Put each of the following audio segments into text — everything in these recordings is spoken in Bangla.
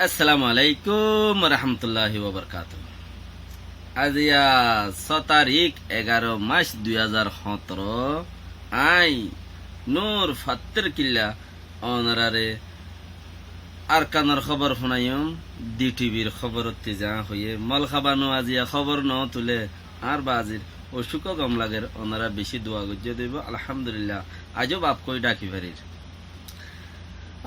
আসসালামু আলাইকুম রহমতুল্লাহি ওয়াবারাকাতুহু। আজিয়া 6 তারিখ 11 মাস 2017 আই নূর ফাত্তের কিল্লা অনারারে আরকানের খবর শুনাইম ডি টিভির খবর যা হয়ে মল খাবানো আজিয়া খবর ন তুলে আর বাজির অসুখ গম লাগের ওনারা বেশি দোয়া গুজে দেব আলহামদুলিল্লাহ আজও বাপ কই ডাকি ফারির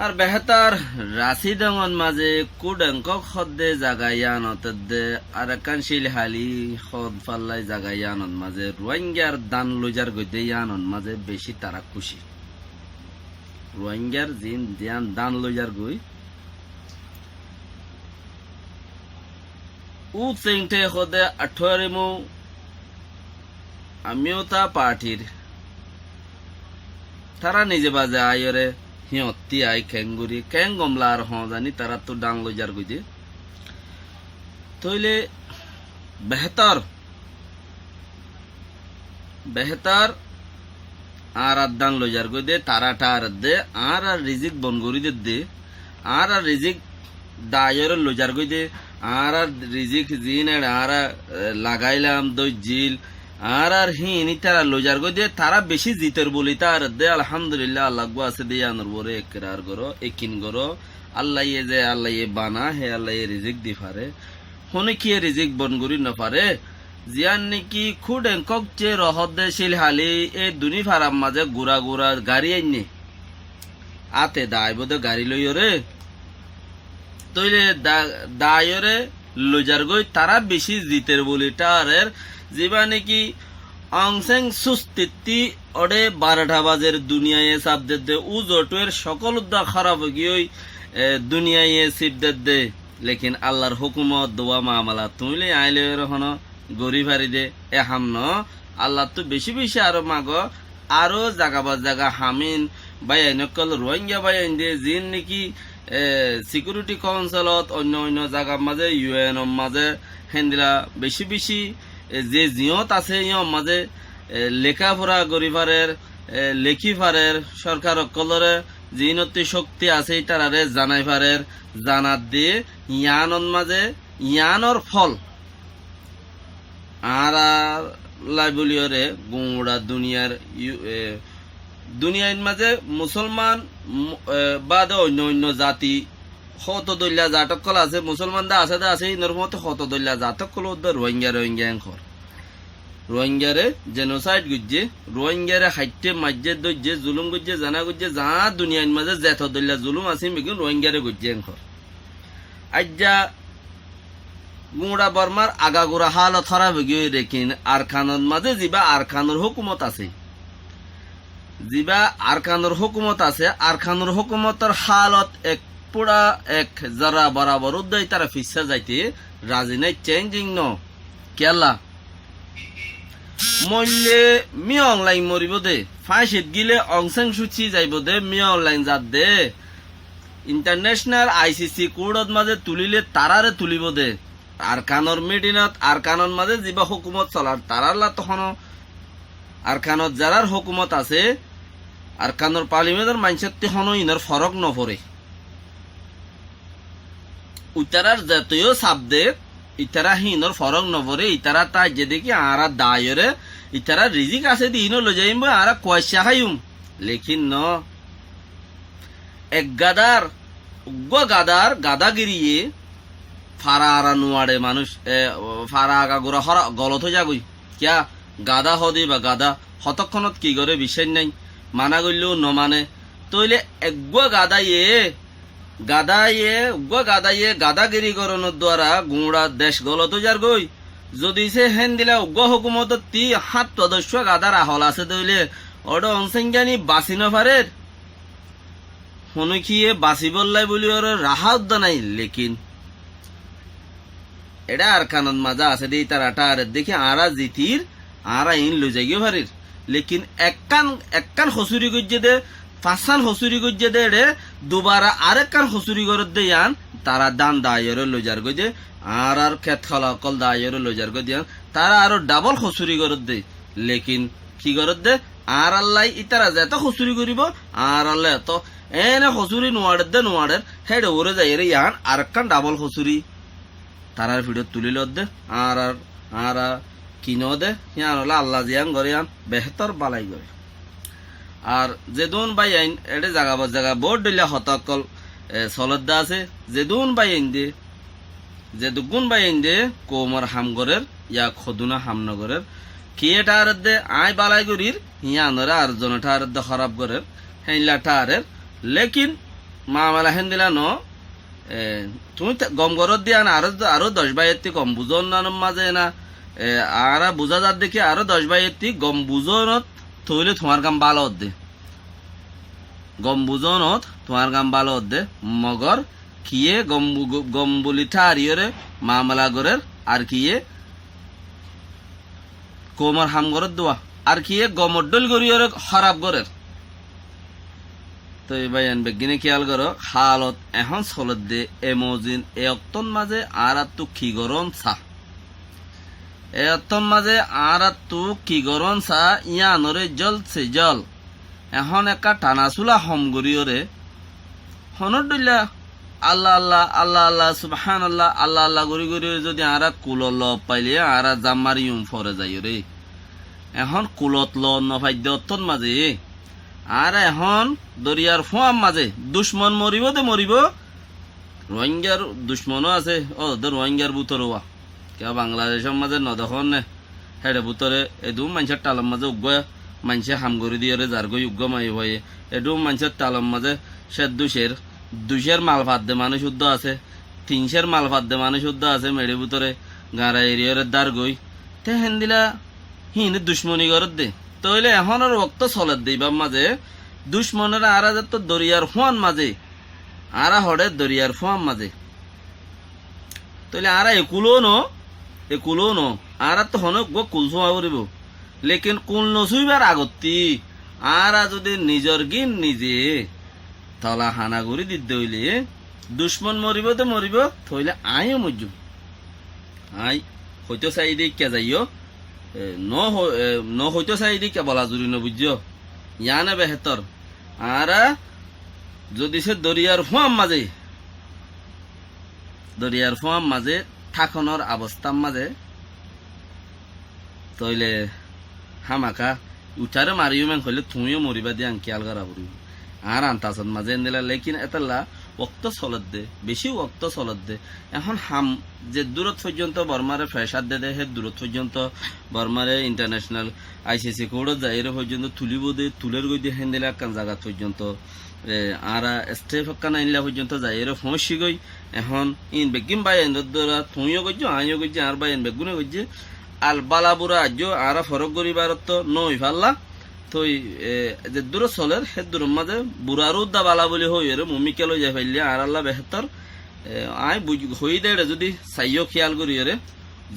আর বেহতার রাশি ডঙন মাঝে কুডঙ্ক খদ্দে জাগাইয়ানত দে আর কানশিল হালি খদ পাল্লাই জাগাইয়ানত মাঝে রোহিঙ্গার দান লইজার গইতে ইয়ানত মাঝে বেশি তারা খুশি রোহিঙ্গার জিন দিয়ান দান লইজার গই উ চেংটে খদে 18 মু আমিও তা পার্টির তারা নিজে বাজে আয়রে হিয়তি আই খেঙ্গুরি কেং গমলা আর জানি তারা তো ডাং লইজার গুজে তইলে বেহতার আর দাং লইজার গুজে তারাটা আর দে আর রিজিক বনগুরি দে আর রিজিক দায়ের লইজার গুজে আর রিজিক জিন আর লাগাইলাম দই জিল আর হিনি তারা লইজার গো দিয়ে তারা বেশি জিতের বলি তার দে আলহামদুলিল্লাহ আল্লাহ গো আছে দিয়ে আনর বরে একরার করো একিন করো আল্লাহ যে আল্লাহ বানা হে আল্লাহ রিজিক দি পারে হনে কি রিজিক বনগুরি না পারে জিয়ান নাকি খুড একক যে রহদ দে শিল হালি এ দুনি ফারাম মাঝে গুড়া গুড়া গাড়ি আইনি আতে দাইব দে গাড়ি লইরে তইলে দায়রে লইজার গই তারা বেশি জিতের বলি তারের যেবা নাকি অংসেং সুস্তিত্তি অডে 12টা বাজের দুনিয়ায় সাবদে দে উজটের সকল উদ্দা খারাপ গিয়ে দুনিয়ায় সিবদে দে লেকিন আল্লাহর হুকুমত দোয়া মামলা তুইলে আইলে রহন গরি ফারি দে এহাম ন আল্লাহ তো বেশি বেশি আরো মাগ আরো জাগা বা জাগা হামিন বাই নকল রোহিঙ্গা বাই দে জিন নাকি সিকিউরিটি কাউন্সিলত অন্য অন্য জায়গার মাঝে ইউএন মাঝে হেন্দিলা বেশি বেশি যে জিয়ত আছে মাঝে লেখাপড়া গরিবারের লেখি ফারের সরকার কলরে জিনতি শক্তি আছে তারারে জানাই ফারের জানাত দিয়ে ইয়ানর মাঝে ইয়ানর ফল আর লাইবলিয়রে গুড়া দুনিয়ার মাঝে মুসলমান বাদে অন্য অন্য জাতি শত দলীয় জাতকল আছে মুসলমান দা আছে ইনর মতে শত দলীয় জাতকল রোহিঙ্গা এংখর রোহিঙ্গারে জেনোসাইড গুজে রোহিঙ্গারে হাইটে মাজ্জে দজ্জে জুলুম গুজে জানা গুজে যা দুনিয়ার মাঝে যেত দলীয় জুলুম আছে মেগুন রোহিঙ্গারে গুজে এংখর আজ্জা গুড়া বর্মার আগাগোড়া হালত খারাপ গিয়ে রেখিন আরখানোর মাঝে যিবা আরখানোর হুকুমত আছে যিবা আরখানোর হুকুমত আছে আরখানোর হুকুমতের হালত এক পুরা এক যারা বরাবর উদ্দাই তারা ফিসা যাইতে রাজি নাই চেঞ্জিং ন কেলা মল্লে মি অনলাইন মরিব দে ফাঁসিত গিলে অংসাং সুচি যাইব দে মি অনলাইন যাত দে ইন্টারন্যাশনাল আইসিসি কোর্টত মাঝে তুলিলে তারারে তুলিব দে আরখানোর মিটিনত আরখানোর মাঝে যিবা হুকুমত চলার তারারলা তখন আরখানত যারার হুকুমত আছে আরখানোর পার্লিমেন্টের মাইনসের তখন ইনর ফরক নপরে ইতারার জাতীয় সাবজেক্ট ইতারা হিনর ফরক নপরে ইতারা তাই যে দেখি আরা দায়রে ইতারা রিজিক আছে দিন লো যাইম আরা কয়সা খাইম লেখিন ন এক গাদার গাদাগিরিয়ে ফারা আরা নুয়াড়ে মানুষ ফারা আগা গোড়া হরা গলত হয়ে যাবই কিয়া গাদা হদি বা গাদা হতক্ষণত কি করে বিষয় নাই মানা করলেও নমানে তইলে একগুয়া গাদাগিরি করণের দ্বারা গুঁড়া দেশ গলত যার গই যদি সে হেন দিলা উগ্র হুকুমত 7 সদস্য গাদার আহল আছে তইলে অড অনসংজ্ঞানী বাঁচি নপারের হনুখিয়ে বাঁচি বললাই বলি ওর রাহা উদ্দা নাই লেকিন এটা আর কানন মাজা আছে দেই তারাটা আর দেখি আরা জিতির আরা ইন লই যাইও পারির লেকিন এককান হসুরি গজ্জে দে 5 হসুরি গজ্জে দে রে দুবারা আরেককান হসুরি গরত দে ইয়ান তারা দান দায়ের লইজার গজে আর খেত খালা কল দায়ের লইজার গজে তারা আরো ডাবল হসুরি গরত দে লেকিন কি গরত দে আর আল্লাহ ইতারা যেত হসুরি করিব আর আল্লাহ এত এনে হসুরি নোয়াড়ের হেডে ওরে যাই রে ইয়ান আর একখান ডাবল হসুরি তারার ভিডিও তুলি লদ্দে আর কিনো দে ইয়ান হলে আল্লাহ জিয়ান করে ইয়ান বেহতর বালাই করে। আর যেদুন বাই আইন এডে জাগা বোর্ড দিলে হতকল সলদ্দা আছে যেদুন বাই আইন দে যে দুগুণ বাই আইন দে কোমর হামগরের ইয়া খদুনা হামনগরের কি এটা আর দে আই বালাই গরির ইয়ানরে আর জনটা আর দে খারাপ গরের হেইলাটা আরের লেকিন মামালা হেন দিলা ন তুমি গম গরত দিয়া না আরো 10 বাইয়ের কম বুঝন না মাঝে না আর বুঝা যার দেখি আরো 10 বাইয়ের গম বুঝনত থইলে তোমার কাম ভালো দে গম বুঝনত তোমার কাম ভালো দে মগর কিয়ে গম বলি ঠারিয়রে মামলা গরের আর কিয়ে কোমর হাম গরত দোয়া আর কিয়ে গমর ডল গরিয়রে খারাপ গরের। তো এই বাইয়ান বেগিনে খেয়াল করো হালত এখন চলত দে এমোজিন এ অক্তন মাঝে আর তো কি গরম চা এ অক্তন মাঝে আর তো কি গরম চা ইয়ানরে জলছে জল এখন একা টানাচুলা হম গরিয়রে হনর দিলা আল্লাহ আল্লাহ আল্লাহ আল্লাহ সুবহান আল্লাহ আল্লাহ আল্লাহ গরি গরি যদি আর কুল ল পাইলে আর জামারি ফরে যাই রে এখন কুলত ল নফাইদ্য অত্তন মাঝে আর এখন দরিয়ার ফোয়াম মাঝে দুশ্মন মরিব দে মরিব রোহিঙ্গার দুশ্মনও আছে ও রোহিঙ্গার বুতর হওয়া কেউ বাংলাদেশের মাঝে নদখন নে হেডে বুতরে এদু মানুষের টালম মাঝে উগ্গ মানুষে হামগরি দিয়ে যার গই উগ্গ মাই হয়ে এদু মানুষের টালম মাঝে সে দুশের মাল ফাদ দে মানুষ শুদ্ধ আছে 300 মাল ফাদ দে মানুষ শুদ্ধ আছে মেড়ে বুতরে গাঁড়া এরিয়ার দার গই তে হেন দিলা হিনে দুশ্মনী করত দে তইলে এখন আর রক্ত চলত দিবার মাঝে দুশ্মনের আর তো দরিয়ার ফোয়ান মাঝে আর হড়ে দরিয়ার ফোয়ান মাঝে তইলে আর একুলো ন আর তো হন কুল ছোঁয়া করিব লেকিন কুল নচুইবার আগতি আর যদি নিজর গিন নিজে তলা হানা করি দিতে হইলে দুশ্মন মরিব তো মরিব থইলে আইও মজুম আই হয়তো চাই দিয়ে কে যাইও ন হইতো চাই দি কে বলা জুরি নবুঝ ইয়ানে বেহতর আর যদি সে দরিয়ার ফোয়াম মাঝে থাকনের অবস্থার মাঝে তইলে হামাকা উঠারে মারিও মেন হইলে তুমিও মরিবা দিয়ে খেয়াল করা পড়িব আর আন্তাসন মাঝে দিলা লেকিন এতলা ওক্ত চলত দে বেশি ওক্ত চলত দে এখন হাম যে দূরত পর্যন্ত বর্মারে ফ্রেশার দে হে দূরত পর্যন্ত বর্মারে ইন্টারন্যাশনাল ICC কোর্টত যাই পর্যন্ত তুলিব দে তুলের গই দিয়ে হেন দিলা একখান জায়গা পর্যন্ত আর স্টেপ একখান আনলা পর্যন্ত যাই ফসি গই এখন ইন বেগিম বাই দ্বারা তুমিও গজ্য আইও গজ্য আর বাই বেগুনে গজ্য আল বালাবুরা আজ আর ফরক গরিবার তো নই ফাল্লা তো যে দূর চলের সে দূর মাঝে বুড়ারও দা বালা বলি হই রে মমিকে লই যাই ফাইলে আর আল্লাহ বেহতর আই হই দে যদি চাইও খেয়াল করি রে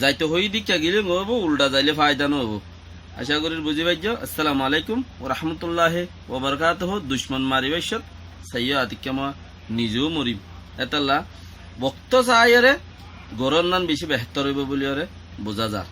যাইতে হই দিকা গেলে হব উল্টা যাইলে ফায়দা নহব। আশা করি বুঝি পাইছ। আসসালামু আলাইকুম ওয়া রাহমাতুল্লাহি ওয়া বারাকাতুহু। দুশ্মন মারিবাইছত চাইও আতিকামা নিজেও মরিব এতাল্লা বক্ত চাই রে গরর নান বেশি বেহতর হইব বলি রে বোঝা যা।